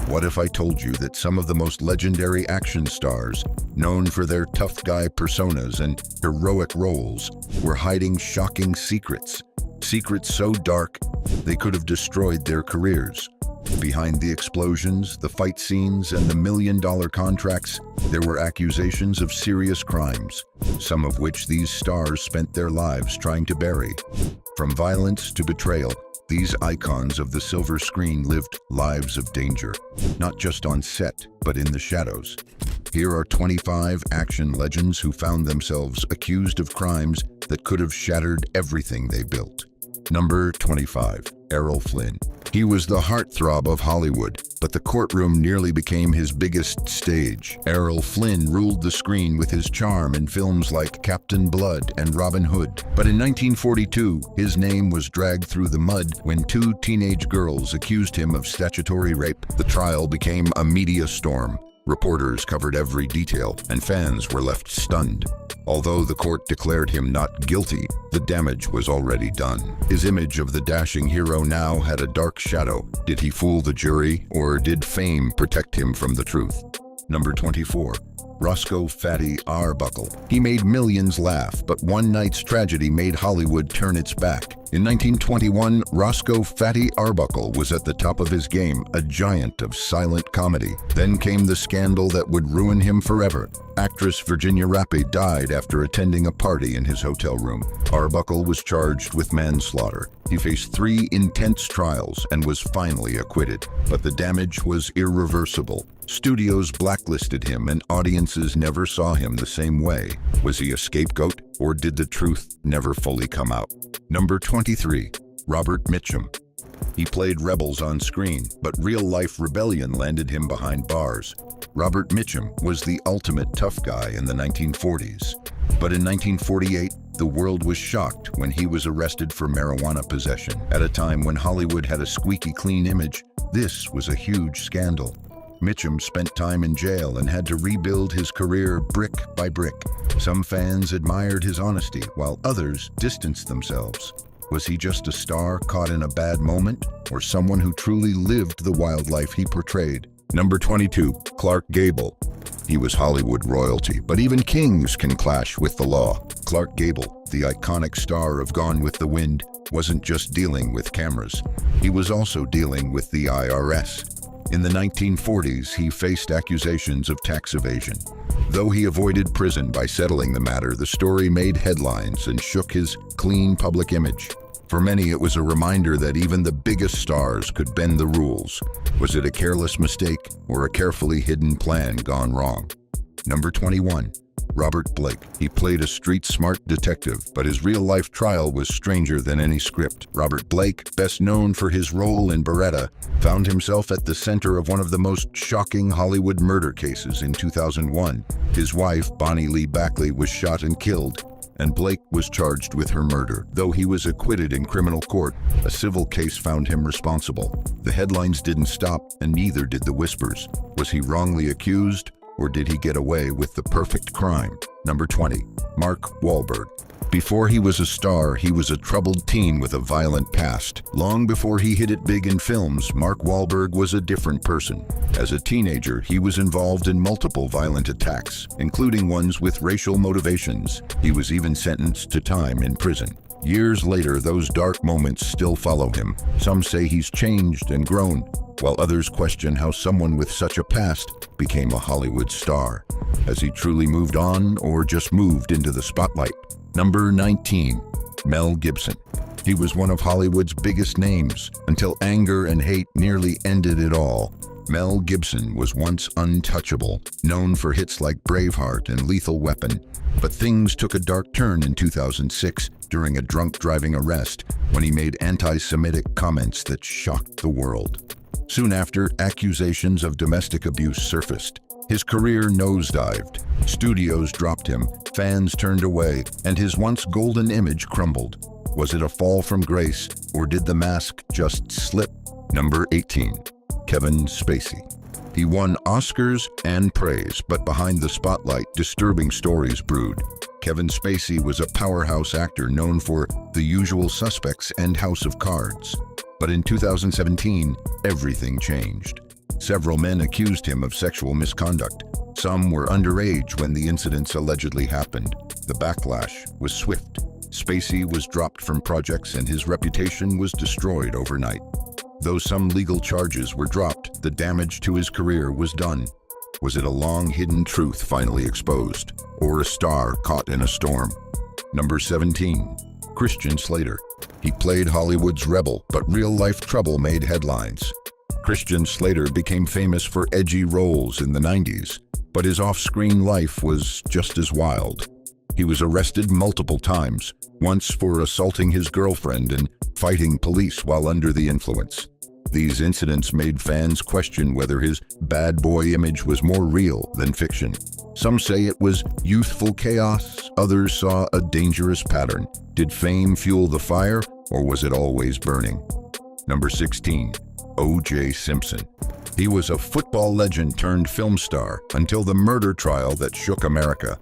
What if I told you that some of the most legendary action stars, known for their tough guy personas and heroic roles, were hiding shocking secrets? Secrets so dark, they could have destroyed their careers. Behind the explosions, the fight scenes, and the million-dollar contracts, there were accusations of serious crimes, some of which these stars spent their lives trying to bury. From violence to betrayal, these icons of the silver screen lived lives of danger, not just on set, but in the shadows. Here are 25 action legends who found themselves accused of crimes that could have shattered everything they built. Number 25. Errol Flynn. He was the heartthrob of Hollywood, but the courtroom nearly became his biggest stage. Errol Flynn ruled the screen with his charm in films like Captain Blood and Robin Hood. But in 1942, his name was dragged through the mud when two teenage girls accused him of statutory rape. The trial became a media storm. Reporters covered every detail, and fans were left stunned. Although the court declared him not guilty, the damage was already done. His image of the dashing hero now had a dark shadow. Did he fool the jury, or did fame protect him from the truth? Number 24. Roscoe "Fatty" Arbuckle. He made millions laugh, but one night's tragedy made Hollywood turn its back. In 1921, Roscoe "Fatty" Arbuckle was at the top of his game, a giant of silent comedy. Then came the scandal that would ruin him forever. Actress Virginia Rappe died after attending a party in his hotel room. Arbuckle was charged with manslaughter. He faced 3 intense trials and was finally acquitted, but the damage was irreversible. Studios blacklisted him and audiences never saw him the same way. Was he a scapegoat, or did the truth never fully come out? Number 23. Robert Mitchum. He played rebels on screen, but real-life rebellion landed him behind bars. Robert Mitchum was the ultimate tough guy in the 1940s. But in 1948, the world was shocked when he was arrested for marijuana possession. At a time when Hollywood had a squeaky clean image, this was a huge scandal. Mitchum spent time in jail and had to rebuild his career brick by brick. Some fans admired his honesty, while others distanced themselves. Was he just a star caught in a bad moment, or someone who truly lived the wild life he portrayed? Number 22. Clark Gable. He was Hollywood royalty, but even kings can clash with the law. Clark Gable, the iconic star of Gone with the Wind, wasn't just dealing with cameras. He was also dealing with the IRS. In the 1940s, he faced accusations of tax evasion. Though he avoided prison by settling the matter, the story made headlines and shook his clean public image. For many, it was a reminder that even the biggest stars could bend the rules. Was it a careless mistake or a carefully hidden plan gone wrong? Number 21. Robert Blake. He played a street-smart detective, but his real-life trial was stranger than any script. Robert Blake, best known for his role in Beretta, found himself at the center of one of the most shocking Hollywood murder cases in 2001. His wife, Bonnie Lee Bakley, was shot and killed, and Blake was charged with her murder. Though he was acquitted in criminal court, a civil case found him responsible. The headlines didn't stop, and neither did the whispers. Was he wrongly accused, or did he get away with the perfect crime? Number 20. Mark Wahlberg. Before he was a star, he was a troubled teen with a violent past. Long before he hit it big in films, Mark Wahlberg was a different person. As a teenager, he was involved in multiple violent attacks, including ones with racial motivations. He was even sentenced to time in prison. Years later, those dark moments still follow him. Some say he's changed and grown, while others question how someone with such a past became a Hollywood star. Has he truly moved on, or just moved into the spotlight? Number 19. Mel Gibson. He was one of Hollywood's biggest names, until anger and hate nearly ended it all. Mel Gibson was once untouchable, known for hits like Braveheart and Lethal Weapon. But things took a dark turn in 2006 during a drunk driving arrest when he made anti-Semitic comments that shocked the world. Soon after, accusations of domestic abuse surfaced. His career nosedived. Studios dropped him, fans turned away, and his once golden image crumbled. Was it a fall from grace, or did the mask just slip? Number 18. Kevin Spacey. He won Oscars and praise, but behind the spotlight, disturbing stories brewed. Kevin Spacey was a powerhouse actor known for The Usual Suspects and House of Cards. But in 2017, everything changed. Several men accused him of sexual misconduct. Some were underage when the incidents allegedly happened. The backlash was swift. Spacey was dropped from projects and his reputation was destroyed overnight. Though some legal charges were dropped, the damage to his career was done. Was it a long-hidden truth finally exposed, or a star caught in a storm? Number 17. Christian Slater. He played Hollywood's rebel, but real-life trouble made headlines. Christian Slater became famous for edgy roles in the 90s, but his off-screen life was just as wild. He was arrested multiple times, once for assaulting his girlfriend and fighting police while under the influence. These incidents made fans question whether his bad boy image was more real than fiction. Some say it was youthful chaos, others saw a dangerous pattern. Did fame fuel the fire, or was it always burning? Number 16. O.J. Simpson. He was a football legend turned film star until the murder trial that shook America.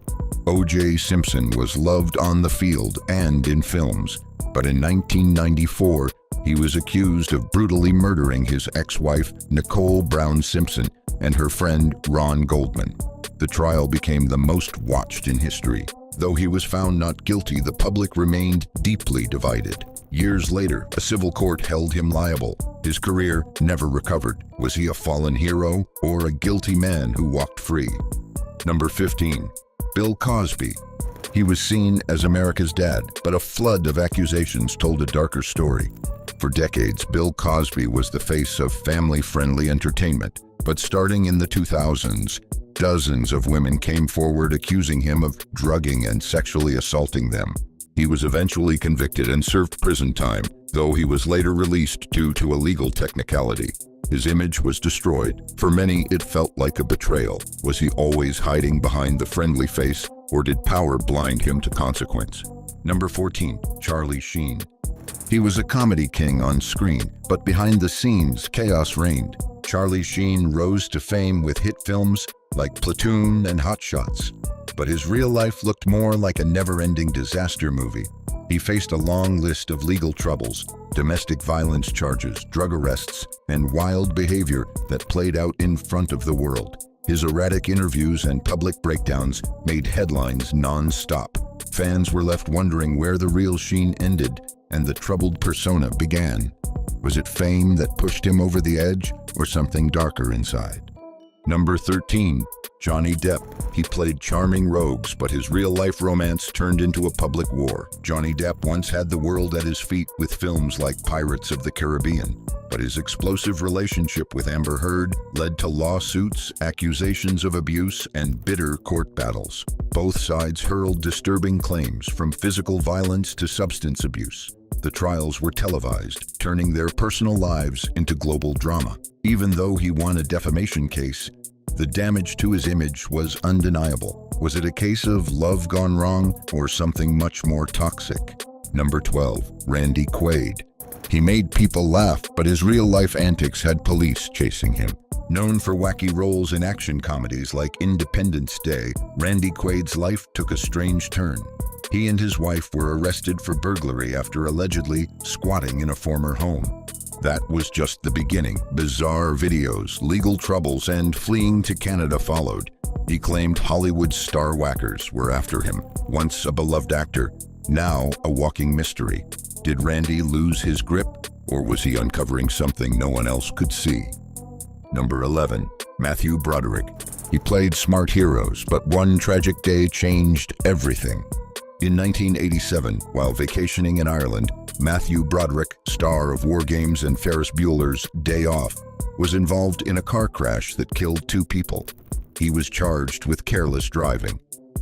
O.J. Simpson was loved on the field and in films, but in 1994, he was accused of brutally murdering his ex-wife, Nicole Brown Simpson, and her friend, Ron Goldman. The trial became the most watched in history. Though he was found not guilty, the public remained deeply divided. Years later, a civil court held him liable. His career never recovered. Was he a fallen hero or a guilty man who walked free? Number 15. Bill Cosby. He was seen as America's dad, but a flood of accusations told a darker story. For decades, Bill Cosby was the face of family-friendly entertainment, but starting in the 2000s, dozens of women came forward accusing him of drugging and sexually assaulting them. He was eventually convicted and served prison time, though he was later released due to a legal technicality. His image was destroyed. For many, it felt like a betrayal. Was he always hiding behind the friendly face, or did power blind him to consequence? Number 14. Charlie Sheen. He was a comedy king on screen, but behind the scenes, chaos reigned. Charlie Sheen rose to fame with hit films like Platoon and Hot Shots, but his real life looked more like a never-ending disaster movie. He faced a long list of legal troubles, domestic violence charges, drug arrests, and wild behavior that played out in front of the world. His erratic interviews and public breakdowns made headlines non-stop. Fans were left wondering where the real Sheen ended and the troubled persona began. Was it fame that pushed him over the edge, or something darker inside? Number 13. Johnny Depp. He played charming rogues, but his real-life romance turned into a public war. Johnny Depp once had the world at his feet with films like Pirates of the Caribbean, but his explosive relationship with Amber Heard led to lawsuits, accusations of abuse, and bitter court battles. Both sides hurled disturbing claims, from physical violence to substance abuse. The trials were televised, turning their personal lives into global drama. Even though he won a defamation case, the damage to his image was undeniable. Was it a case of love gone wrong, or something much more toxic? Number 12. Randy Quaid. He made people laugh, but his real-life antics had police chasing him. Known for wacky roles in action comedies like Independence Day, Randy Quaid's life took a strange turn. He and his wife were arrested for burglary after allegedly squatting in a former home. That was just the beginning. Bizarre videos, legal troubles, and fleeing to Canada followed. He claimed Hollywood star whackers were after him. Once a beloved actor, now a walking mystery. Did Randy lose his grip, or was he uncovering something no one else could see? Number 11. Matthew Broderick. He played smart heroes, but one tragic day changed everything. In 1987, while vacationing in Ireland, Matthew Broderick, star of War Games and Ferris Bueller's Day Off, was involved in a car crash that killed 2 people. He was charged with careless driving.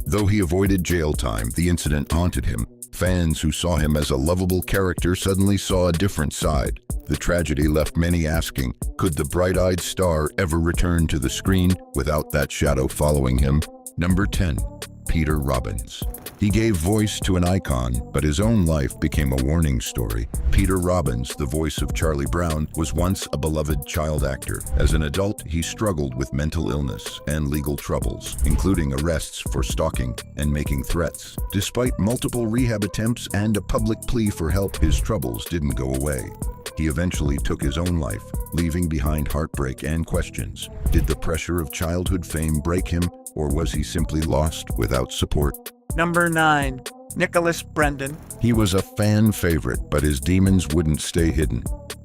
Though he avoided jail time, the incident haunted him. Fans who saw him as a lovable character suddenly saw a different side. The tragedy left many asking, could the bright-eyed star ever return to the screen without that shadow following him? Number 10. Peter Robbins. He gave voice to an icon, but his own life became a warning story. Peter Robbins, the voice of Charlie Brown, was once a beloved child actor. As an adult, he struggled with mental illness and legal troubles, including arrests for stalking and making threats. Despite multiple rehab attempts and a public plea for help, his troubles didn't go away. He eventually took his own life, leaving behind heartbreak and questions. Did the pressure of childhood fame break him, or was he simply lost without support? Number 9. Nicholas Brendan. He was a fan favorite, but his demons wouldn't stay hidden.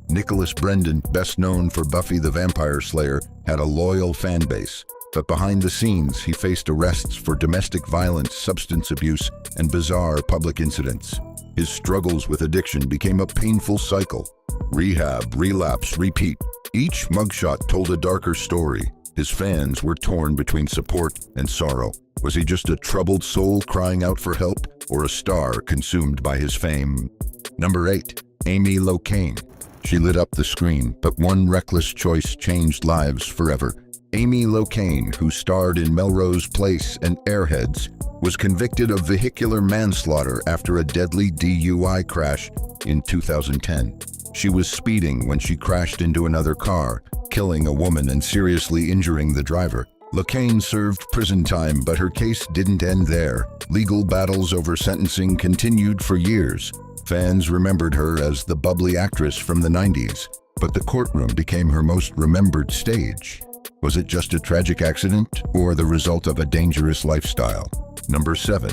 Nicholas Brendan, best known for Buffy the Vampire Slayer, had a loyal fan base. But behind the scenes, he faced arrests for domestic violence, substance abuse, and bizarre public incidents. His struggles with addiction became a painful cycle. Rehab, relapse, repeat. Each mugshot told a darker story. His fans were torn between support and sorrow. Was he just a troubled soul crying out for help, or a star consumed by his fame? Number 8. Amy Locane. She lit up the screen, but one reckless choice changed lives forever. Amy Locane, who starred in Melrose Place and Airheads, was convicted of vehicular manslaughter after a deadly DUI crash in 2010. She was speeding when she crashed into another car, killing a woman and seriously injuring the driver. Locane served prison time, but her case didn't end there. Legal battles over sentencing continued for years. Fans remembered her as the bubbly actress from the 90s, but the courtroom became her most remembered stage. Was it just a tragic accident, or the result of a dangerous lifestyle? Number 7.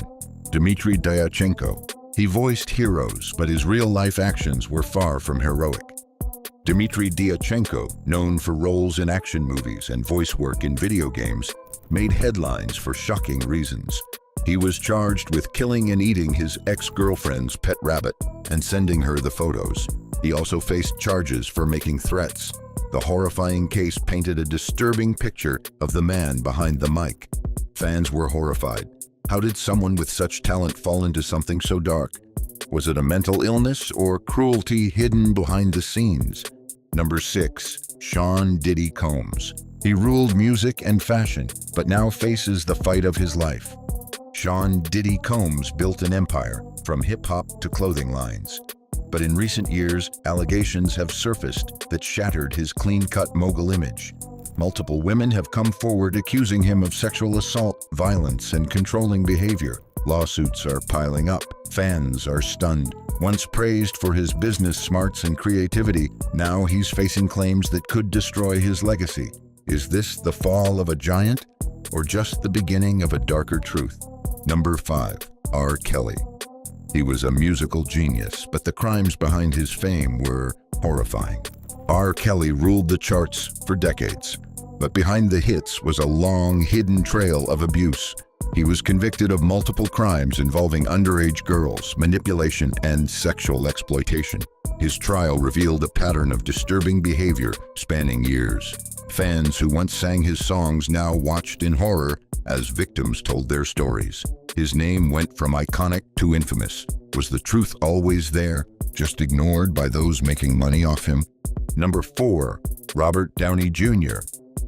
Dmitry Dyachenko. He voiced heroes, but his real-life actions were far from heroic. Dmitry Dyachenko, known for roles in action movies and voice work in video games, made headlines for shocking reasons. He was charged with killing and eating his ex-girlfriend's pet rabbit and sending her the photos. He also faced charges for making threats. The horrifying case painted a disturbing picture of the man behind the mic. Fans were horrified. How did someone with such talent fall into something so dark? Was it a mental illness or cruelty hidden behind the scenes? Number 6. Sean Diddy Combs. He ruled music and fashion, but now faces the fight of his life. Sean Diddy Combs built an empire, from hip-hop to clothing lines. But in recent years, allegations have surfaced that shattered his clean-cut mogul image. Multiple women have come forward accusing him of sexual assault, violence, and controlling behavior. Lawsuits are piling up. Fans are stunned. Once praised for his business smarts and creativity, now he's facing claims that could destroy his legacy. Is this the fall of a giant, or just the beginning of a darker truth? Number 5. R. Kelly. He was a musical genius, but the crimes behind his fame were horrifying. R. Kelly ruled the charts for decades, but behind the hits was a long, hidden trail of abuse. He was convicted of multiple crimes involving underage girls, manipulation, and sexual exploitation. His trial revealed a pattern of disturbing behavior spanning years. Fans who once sang his songs now watched in horror as victims told their stories. His name went from iconic to infamous. Was the truth always there, just ignored by those making money off him? Number 4. Robert Downey Jr.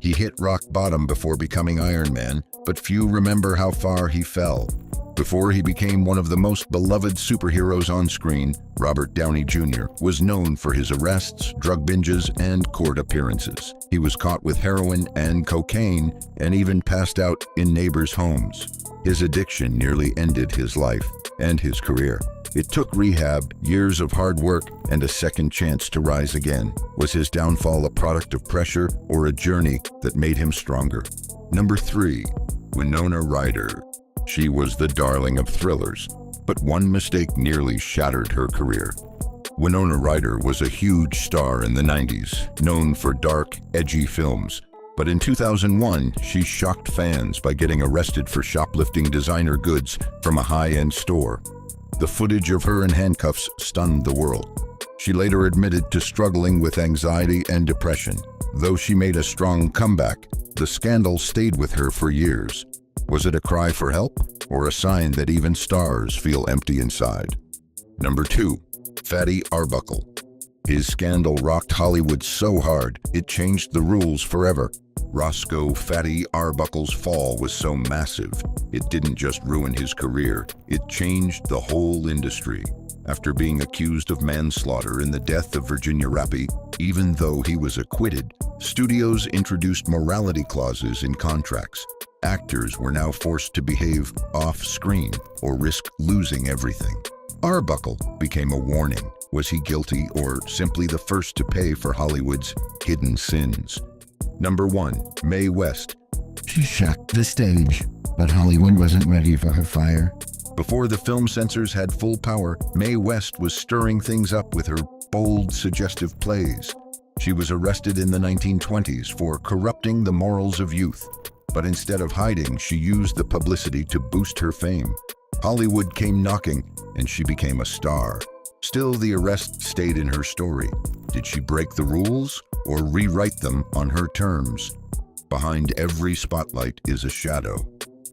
He hit rock bottom before becoming Iron Man, but few remember how far he fell. Before he became one of the most beloved superheroes on screen, Robert Downey Jr. was known for his arrests, drug binges, and court appearances. He was caught with heroin and cocaine, and even passed out in neighbors' homes. His addiction nearly ended his life and his career. It took rehab, years of hard work, and a second chance to rise again. Was his downfall a product of pressure or a journey that made him stronger? Number 3. Winona Ryder. She was the darling of thrillers, but one mistake nearly shattered her career. Winona Ryder was a huge star in the 90s, known for dark, edgy films. But in 2001, she shocked fans by getting arrested for shoplifting designer goods from a high-end store. The footage of her in handcuffs stunned the world. She later admitted to struggling with anxiety and depression. Though she made a strong comeback, the scandal stayed with her for years. Was it a cry for help, or a sign that even stars feel empty inside? Number 2. Fatty Arbuckle. His scandal rocked Hollywood so hard, it changed the rules forever. Roscoe Fatty Arbuckle's fall was so massive, it didn't just ruin his career, it changed the whole industry. After being accused of manslaughter in the death of Virginia Rappi, even though he was acquitted, studios introduced morality clauses in contracts. Actors were now forced to behave off-screen or risk losing everything. Arbuckle became a warning. Was he guilty or simply the first to pay for Hollywood's hidden sins? Number 1. Mae West. She shocked the stage, but Hollywood wasn't ready for her fire. Before the film censors had full power, Mae West was stirring things up with her bold, suggestive plays. She was arrested in the 1920s for corrupting the morals of youth. But instead of hiding, she used the publicity to boost her fame. Hollywood came knocking, and she became a star. Still, the arrest stayed in her story. Did she break the rules or rewrite them on her terms? Behind every spotlight is a shadow,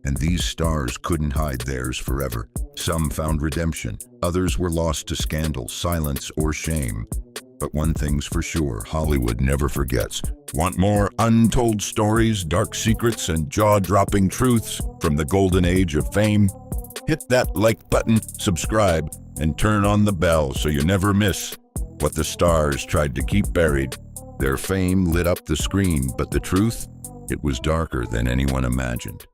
and these stars couldn't hide theirs forever. Some found redemption, others were lost to scandal, silence, or shame. But one thing's for sure, Hollywood never forgets. Want more untold stories, dark secrets, and jaw-dropping truths from the golden age of fame? Hit that like button, subscribe, and turn on the bell so you never miss what the stars tried to keep buried. Their fame lit up the screen, but the truth, it was darker than anyone imagined.